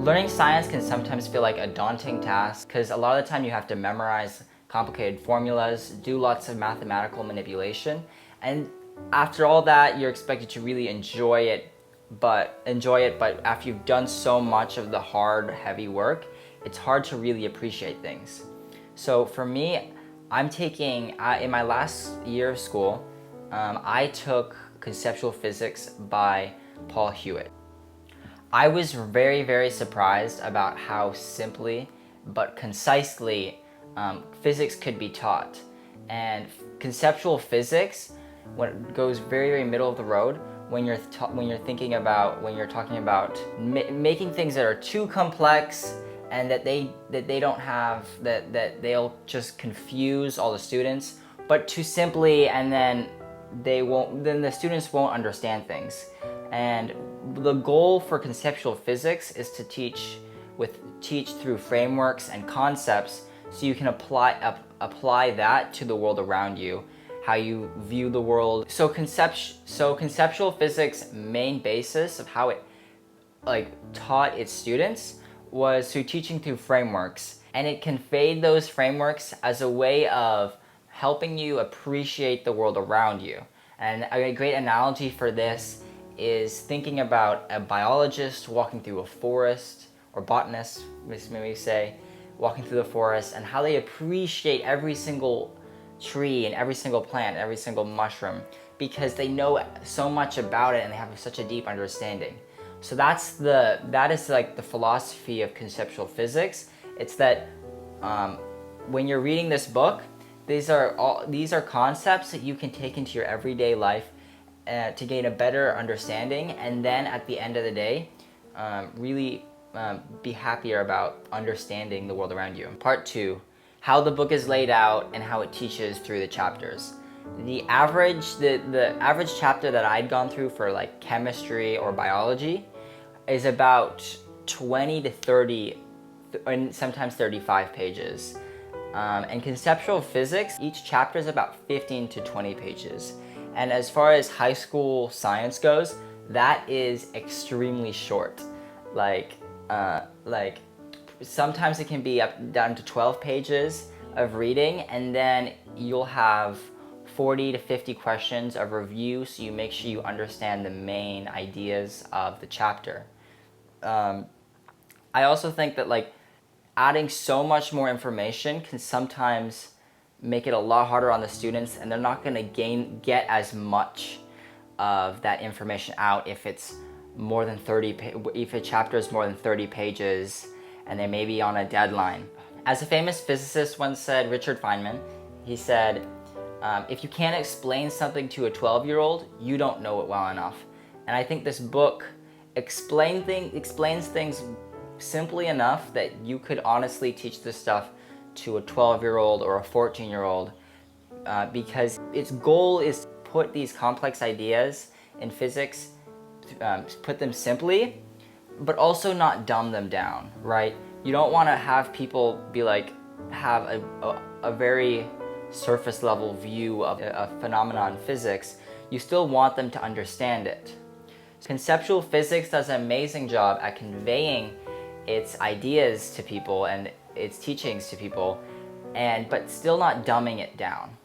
Learning science can sometimes feel like a daunting task because a lot of the time you have to memorize complicated formulas, do lots of mathematical manipulation, and after all that, you're expected to really enjoy it, but after you've done so much of the hard, heavy work, it's hard to really appreciate things. So for me, I'm taking, in my last year of school, I took Conceptual Physics by Paul Hewitt. I was very, very surprised about how simply but concisely physics could be taught. And conceptual physics, when it goes very, very middle of the road, when you're talking about making things that are too complex and that they don't have, that they'll just confuse all the students, but too simply, and then the students won't understand things. And the goal for conceptual physics is to teach through frameworks and concepts, so you can apply that to the world around you, how you view the world. So conceptual physics' main basis of how it taught its students was through teaching through frameworks, and it conveyed those frameworks as a way of helping you appreciate the world around you. And a great analogy for this is thinking about a biologist walking through a forest, or botanist, maybe say, walking through the forest, and how they appreciate every single tree and every single plant, every single mushroom, because they know so much about it and they have such a deep understanding. So that is like the philosophy of conceptual physics. It's that when you're reading this book, these are concepts that you can take into your everyday life to gain a better understanding, and then at the end of the day, really be happier about understanding the world around you. Part 2, how the book is laid out and how it teaches through the chapters. The average chapter that I'd gone through for like chemistry or biology is about 20 to 30, and sometimes 35 pages. And conceptual physics, each chapter is about 15 to 20 pages. And as far as high school science goes, that is extremely short. Like sometimes it can be down to 12 pages of reading, and then you'll have 40 to 50 questions of review, so you make sure you understand the main ideas of the chapter. I also think that adding so much more information can sometimes make it a lot harder on the students, and they're not going to get as much of that information out if it's more than if a chapter is more than 30 pages and they may be on a deadline. As a famous physicist once said, Richard Feynman, he said, if you can't explain something to a 12-year-old, you don't know it well enough. And I think this book explains things simply enough that you could honestly teach this stuff to a 12-year-old or a 14-year-old, because its goal is to put these complex ideas in physics, put them simply, but also not dumb them down, right? You don't want to have people have a very surface level view of a phenomenon in physics. You still want them to understand it. Conceptual physics does an amazing job at conveying its ideas to people and its teachings to people, but still not dumbing it down.